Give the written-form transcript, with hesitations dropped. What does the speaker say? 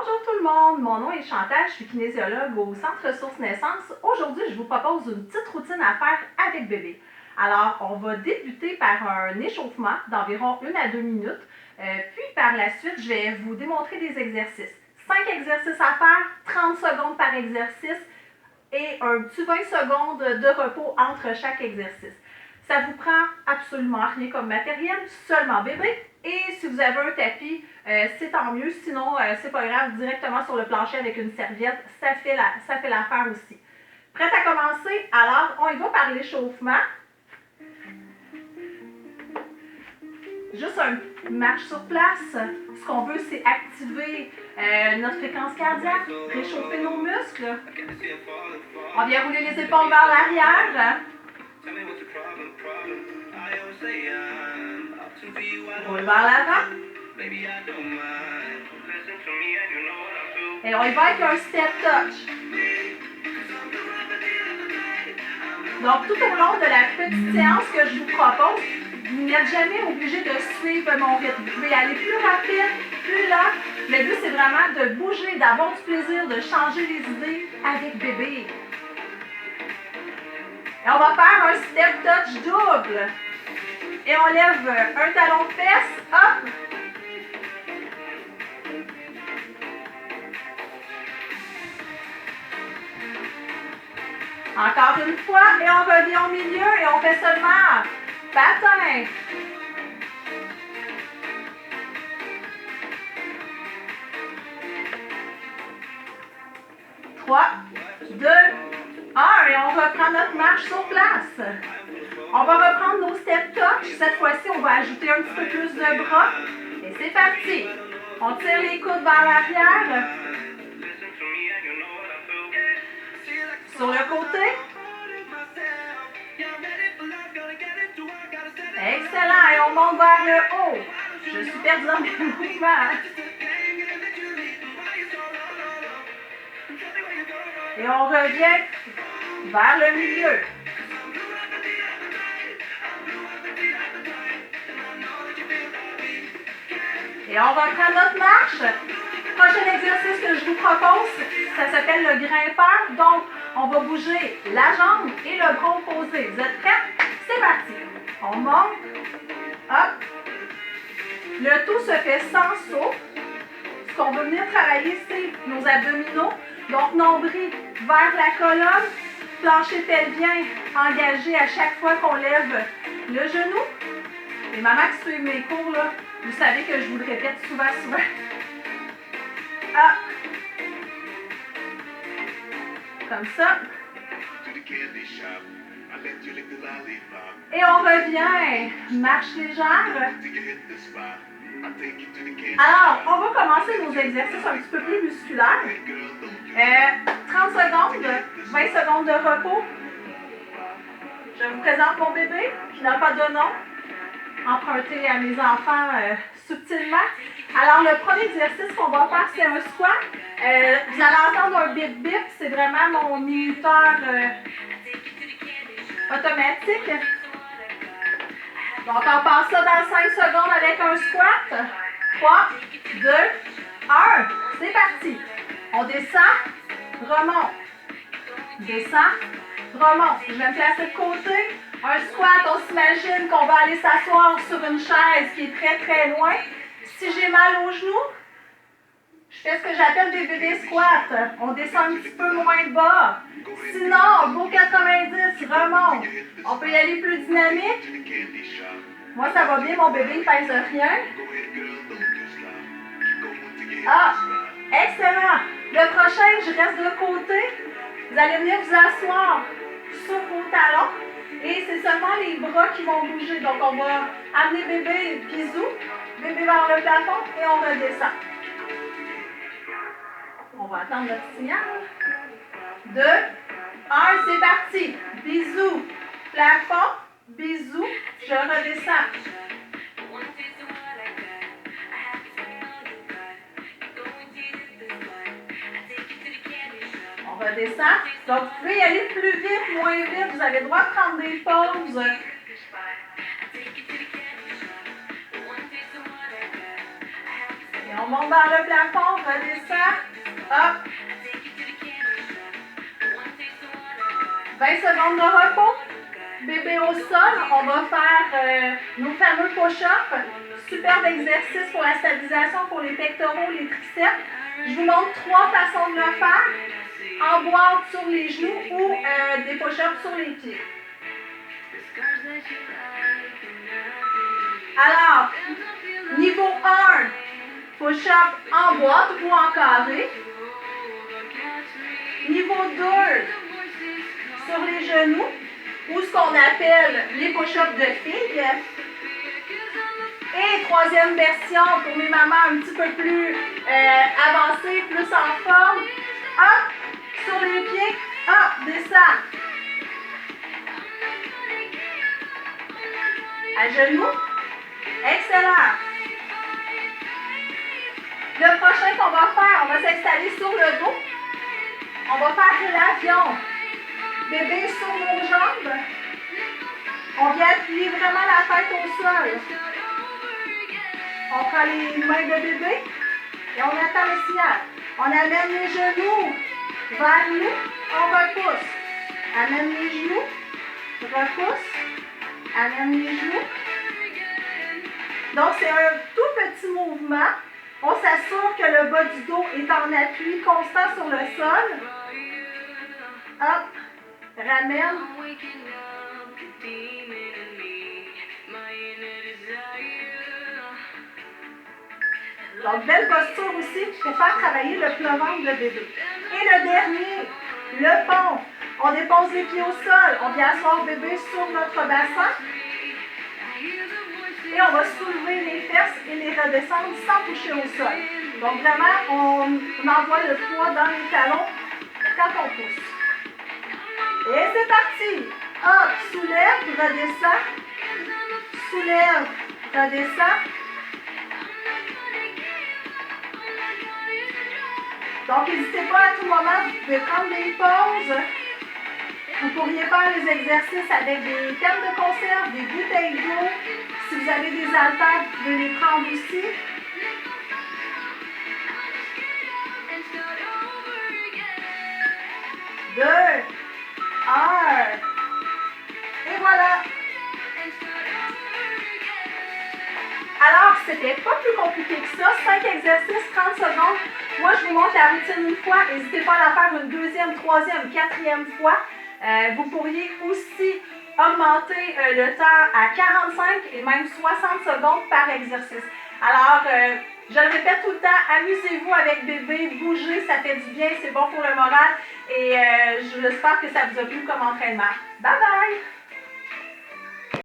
Bonjour tout le monde, mon nom est Chantal, je suis kinésiologue au Centre Ressources Naissance. Aujourd'hui, je vous propose une petite routine à faire avec bébé. Alors, on va débuter par un échauffement d'environ 1 à 2 minutes. Puis par la suite, je vais vous démontrer des exercices. 5 exercices à faire, 30 secondes par exercice et un petit 20 secondes de repos entre chaque exercice. Ça vous prend absolument rien comme matériel, seulement bébé. Et si vous avez un tapis, c'est tant mieux. Sinon, c'est pas grave, directement sur le plancher avec une serviette, ça fait l'affaire aussi. Prête à commencer? Alors, on y va par l'échauffement. Juste une marche sur place. Ce qu'on veut, c'est activer notre fréquence cardiaque, réchauffer nos muscles. On vient rouler les épaules vers l'arrière. Roule vers l'avant. Et on y va avec un step touch. Donc, tout au long de la petite séance que je vous propose, vous n'êtes jamais obligé de suivre mon rythme. Vous pouvez aller plus rapide, plus lent. Le but, c'est vraiment de bouger, d'avoir du plaisir, de changer les idées avec bébé. Et on va faire un step touch double. Et on lève un talon de fesse, hop. Encore une fois, et on revient au milieu et on fait seulement patin. 3, 2, 1 et on reprend notre marche sur place. On va reprendre nos step touch. Cette fois-ci, on va ajouter un petit peu plus de bras. Et c'est parti. On tire les coudes vers l'arrière. Sur le côté. Excellent. Et on monte vers le haut. Je suis perdue dans mes mouvements. Et on revient vers le milieu. Et on reprend notre marche. Prochain exercice que je vous propose, ça s'appelle le grimpeur. Donc, on va bouger la jambe et le bras opposé. Vous êtes prêts? C'est parti. On monte. Hop. Le tout se fait sans saut. Ce qu'on veut venir travailler, c'est nos abdominaux. Donc, nombril vers la colonne. Plancher pelvien engagé à chaque fois qu'on lève le genou. Les mamans qui suivent mes cours, là, vous savez que je vous le répète souvent. Ah. Comme ça. Et on revient. Marche légère. Alors, on va commencer nos exercices un petit peu plus musculaires. 30 secondes, 20 secondes de repos. Je vous présente mon bébé qui n'a pas de nom. Emprunté à mes enfants subtilement. Alors, le premier exercice qu'on va faire, c'est un squat. Vous allez entendre un bip-bip. C'est vraiment mon minuteur automatique. Donc, on passe ça dans 5 secondes avec un squat. 3, 2, 1. C'est parti. On descend, remonte. Descend, remonte. Je vais me placer de côté. Un squat, on s'imagine qu'on va aller s'asseoir sur une chaise qui est très très loin. Si j'ai mal aux genoux, je fais ce que j'appelle des bébés squats. On descend un petit peu moins bas. Sinon, beau 90, remonte. On peut y aller plus dynamique. Moi, ça va bien, mon bébé ne pèse rien. Ah, excellent. Le prochain, je reste de côté. Vous allez venir vous asseoir sur vos talons. Et c'est seulement les bras qui vont bouger. Donc, on va amener bébé bisous, bébé vers le plafond et on redescend. On va attendre notre signal. 2, 1, c'est parti. Bisous, plafond, bisous, je redescends. On redescend. Donc, vous pouvez y aller plus vite, moins vite. Vous avez le droit de prendre des pauses. Et On monte dans le plafond, redescend. Hop. 20 secondes de repos. Bébé au sol, on va faire nos fameux push-ups. Superbe exercice pour la stabilisation pour les pectoraux, les triceps. Je vous montre 3 façons de le faire. En boîte sur les genoux ou des push-ups sur les pieds. Alors, niveau 1, push-up en boîte ou en carré. Niveau 2, sur les genoux, ou ce qu'on appelle les push-ups de filles. Et troisième version pour mes mamans un petit peu plus avancées, plus en forme. Hop, sur les pieds, hop, descend. À genoux. Excellent. Le prochain qu'on va faire, on va s'installer sur le dos. On va faire l'avion. Bébé sur nos jambes. On vient appuyer vraiment la tête au sol. On prend les mains de bébé et on attend le signal. On amène les genoux vers nous, on repousse. Amène les genoux, repousse. Amène les genoux. Donc, c'est un tout petit mouvement. On s'assure que le bas du dos est en appui constant sur le sol. Hop, ramène. Donc, belle posture aussi pour faire travailler le plat ventre de bébé. Et le dernier, le pont. On dépose les pieds au sol. On vient asseoir bébé sur notre bassin. Et on va soulever les fesses et les redescendre sans toucher au sol. Donc, vraiment, on envoie le poids dans les talons quand on pousse. Et c'est parti. Hop, soulève, redescend. Soulève, redescend. Donc, n'hésitez pas à tout moment de prendre des pauses. Vous pourriez faire les exercices avec des cannes de conserve, des bouteilles d'eau. Si vous avez des haltères, vous pouvez les prendre aussi. Deux, un, et voilà. Alors, c'était pas plus compliqué que ça. 5 exercices, 30 secondes. Moi, je vous montre la routine une fois. N'hésitez pas à la faire une deuxième, troisième, quatrième fois. Vous pourriez aussi augmenter le temps à 45 et même 60 secondes par exercice. Alors, je le répète tout le temps, amusez-vous avec bébé, bougez, ça fait du bien, c'est bon pour le moral et j'espère que ça vous a plu comme entraînement. Bye bye!